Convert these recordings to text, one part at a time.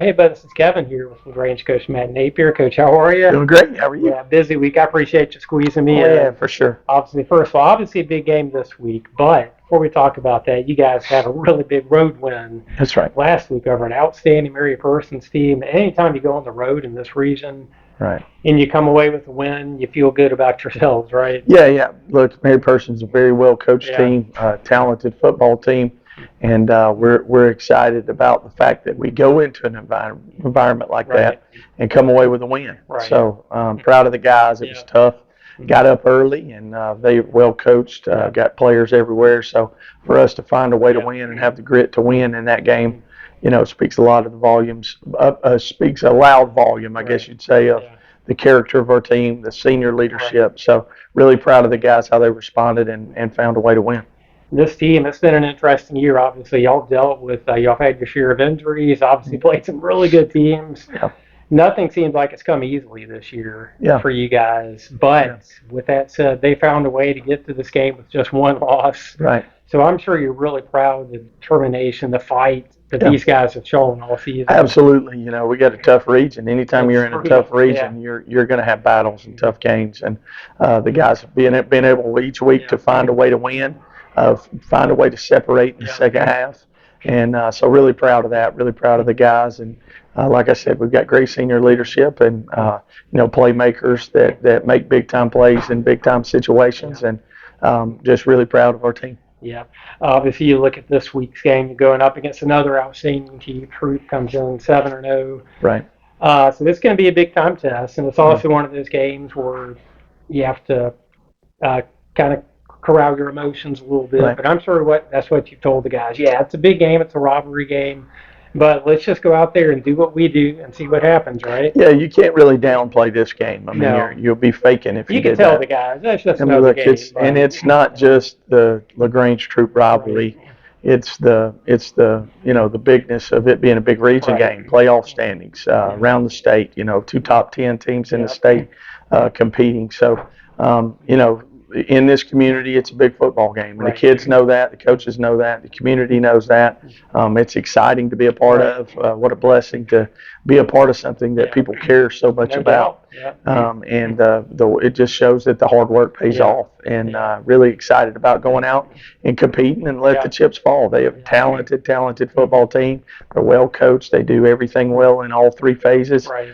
Hey, bud, this is Kevin here with LaGrange coach Matt Napier. Coach, how are you? Doing great. How are you? Yeah, busy week. I appreciate you squeezing me Oh yeah, in. for sure. Obviously, first of all, obviously a big game this week. But before we talk about that, you guys had a really big road win That's right. last week over an outstanding Mary Persons team. Anytime you go on the road in this region Right. and you come away with a win, you feel good about yourselves, right? Yeah. Look, Mary Person's a very well coached Yeah. team, talented football team, and we're excited about the fact that we go into an environment like Right. that and come away with a win. Right. So proud of the guys. It was Yeah. tough. Got up early, and they well coached. Got players everywhere. So for us to find a way to Yeah. win and have the grit to win in that game, speaks a lot of the volumes. Speaks a loud volume, I guess Right. you'd say, of Yeah. the character of our team, the senior Right. leadership. So really proud of the guys how they responded and found a way to win. This team, it's been an interesting year. Obviously, y'all dealt with, y'all had your share of injuries. Obviously, played some really good teams. Yeah. Nothing seems like it's come easily this year Yeah. for you guys. But Yeah. with that said, they found a way to get to this game with just one loss. Right. So I'm sure you're really proud of the determination, the fight that Yeah. these guys have shown all season. Absolutely. We got a tough region. Anytime you're in a tough region, Yeah. you're going to have battles and tough games. And the guys being able each week to find a way to win, find a way to separate in the second half. And so really proud of that. Really proud of the guys. And like I said, we've got great senior leadership and playmakers that make big time plays in big time situations. And just really proud of our team. Yeah. Obviously, you look at this week's game, you're going up against another outstanding team. Troup comes in 7-0. Right. So this is going to be a big time test, and it's also one of those games where you have to kind of corral your emotions a little bit. Right. But I'm sure that's what you've told the guys. Yeah, it's a big game, it's a rivalry game, but let's just go out there and do what we do and see what happens, right? Yeah, you can't really downplay this game. I mean, No. you'll be faking if you, You can did tell that. the guys that's just I mean, another look, game. it's not just the LaGrange Troop rivalry. It's the the bigness of it being a big region Right. game, playoff standings around the state. Two top 10 teams in the state competing. So in this community, it's a big football game, and the kids know that, the coaches know that, the community knows that. It's exciting to be a part of. What a blessing to be a part of something that people care so much No about. doubt. Yeah. And it just shows that the hard work pays off. And really excited about going out and competing and let the chips fall. They have a talented football team. They're well coached. They do everything well in all three phases. Right.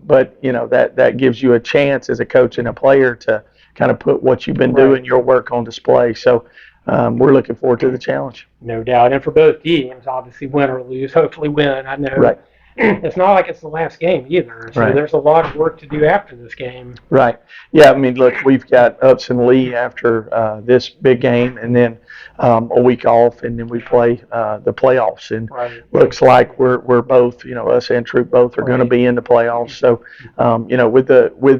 But that gives you a chance as a coach and a player to kind of put what you've been doing, your work on display. So we're looking forward to the challenge. No doubt. And for both teams, obviously win or lose, hopefully win. I know Right. it's not like it's the last game either. So Right. there's a lot of work to do after this game. Right. Yeah, I mean, look, we've got Upson Lee after this big game, and then a week off, and then we play the playoffs. And looks like we're both, us and Troop both are going to be in the playoffs. So, with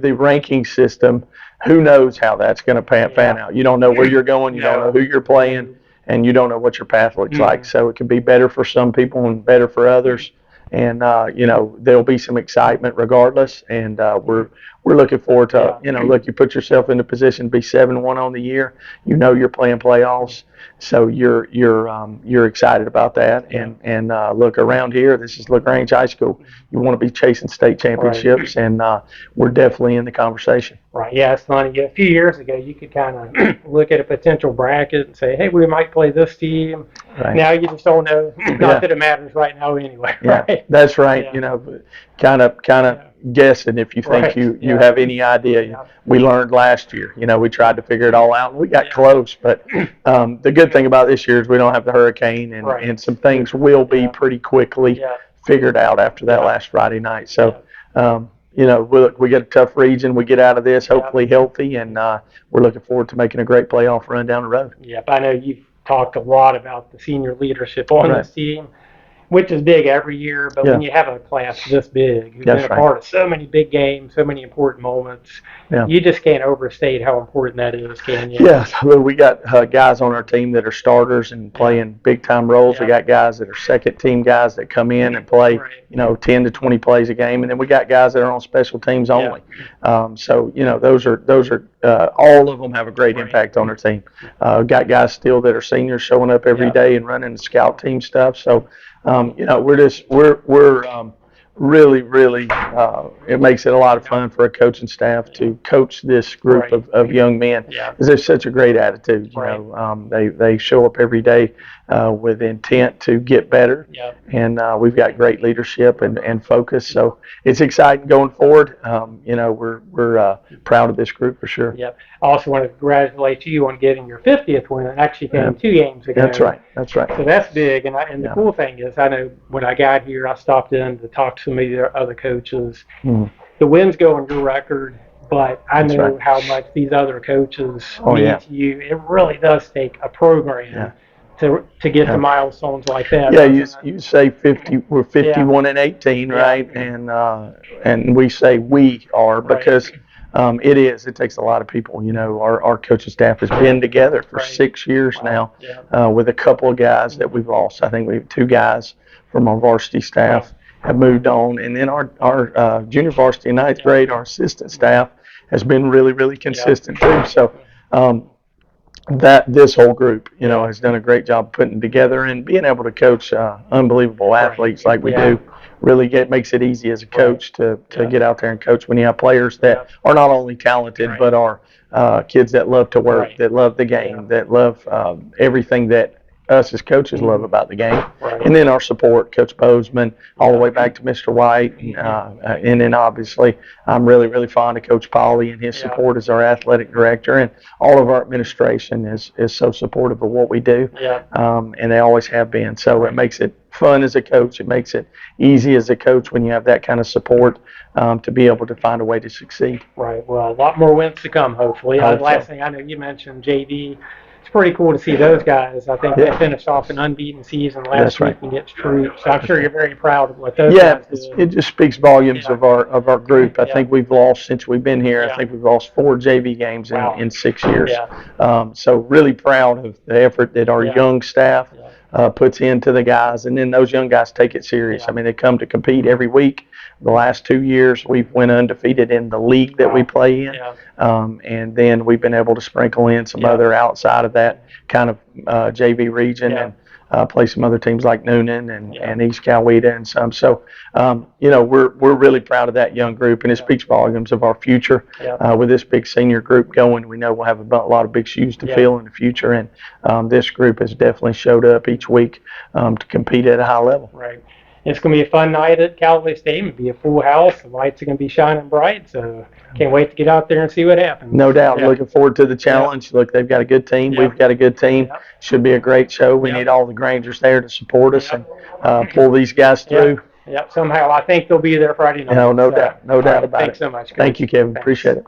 the ranking system, who knows how that's going to fan out? You don't know where you're going, you don't know who you're playing, and you don't know what your path looks like. So it can be better for some people and better for others. And there'll be some excitement regardless, and we're looking forward to look, you put yourself in a position to be 7-1 on the year. You're playing playoffs, so you're excited about that. And look, around here, this is LaGrange High School. You want to be chasing state championships, and we're definitely in the conversation. Right. Yeah, it's funny. A few years ago, you could kind of look at a potential bracket and say, hey, we might play this team. Right. Now you just don't know. Not that it matters right now anyway. Yeah, right? That's right. Kind of guessing if you think you have any idea. Yeah. We learned last year. We tried to figure it all out, and we got close. But the good thing about this year is we don't have the hurricane, and some things will be pretty quickly figured out after that last Friday night. So. We get a tough region. We get out of this hopefully healthy, and we're looking forward to making a great playoff run down the road. Yep, I know you've talked a lot about the senior leadership on this team, which is big every year. But when you have a class this big, who's been a part of so many big games, so many important moments, you just can't overstate how important that is, can you? Yeah, we got guys on our team that are starters and playing big time roles. We got guys that are second team guys that come in and play, 10 to 20 plays a game, and then we got guys that are on special teams only. So those are all of them have a great impact on our team. Got guys still that are seniors showing up every day and running the scout team stuff. So we're really, it makes it a lot of fun for a coaching staff to coach this group of young men, because they're such a great attitude. They show up every day with intent to get better, and we've got great leadership and focus. So it's exciting going forward. We're proud of this group for sure. Yep. I also want to congratulate you on getting your 50th win. It actually came 2 games ago. That's right. So that's big. And the cool thing is, I know when I got here, I stopped in to talk to some of the other coaches. The wins go on your record, but I know how much these other coaches mean to you. It really does take a program to get to milestones like that. Yeah, you say 50. We're 51 and 18, right? And we say we are because it is. It takes a lot of people. Our coaching staff has been together for 6 years now, with a couple of guys that we've lost. I think we have 2 guys from our varsity staff have moved on, and then our junior varsity in 9th grade, our assistant staff has been really consistent too. So this whole group, has done a great job putting together and being able to coach unbelievable athletes like we do. Really makes it easy as a coach to get out there and coach when you have players that are not only talented but are kids that love to work, that love the game, that love everything that us as coaches love about the game. And then our support, Coach Bozeman, all the way back to Mr. White, and then obviously I'm really fond of Coach Polly and his support as our athletic director, and all of our administration is so supportive of what we do, and they always have been. So it makes it fun as a coach. It makes it easy as a coach when you have that kind of support to be able to find a way to succeed. Right. Well, a lot more wins to come, hopefully. Last thing I know, you mentioned JV. It's pretty cool to see those guys. I think they finished off an unbeaten season last week against Troup. So I'm sure you're very proud of what those guys did. It just speaks volumes of our group. I think we've lost since we've been here. I think we've lost 4 JV games in 6 years. So really proud of the effort that our young staff puts into the guys, and then those young guys take it serious. I mean, they come to compete every week. The last 2 years, we've went undefeated in the league that we play in, and then we've been able to sprinkle in some other outside of that kind of JV region and play some other teams like Noonan and East Coweta and some. So, we're really proud of that young group, and it speaks volumes of our future. With this big senior group going, we know we'll have a lot of big shoes to fill in the future, and this group has definitely showed up each week to compete at a high level. Right. It's going to be a fun night at Callaway Stadium. It'll be a full house. The lights are going to be shining bright, so can't wait to get out there and see what happens. No doubt. Looking forward to the challenge. Look, they've got a good team. We've got a good team. Should be a great show. We need all the Grangers there to support us and pull these guys through. Somehow I think they'll be there Friday night. No doubt. No doubt about it. Thanks so much, Coach. Thank you, Kevin. Appreciate it.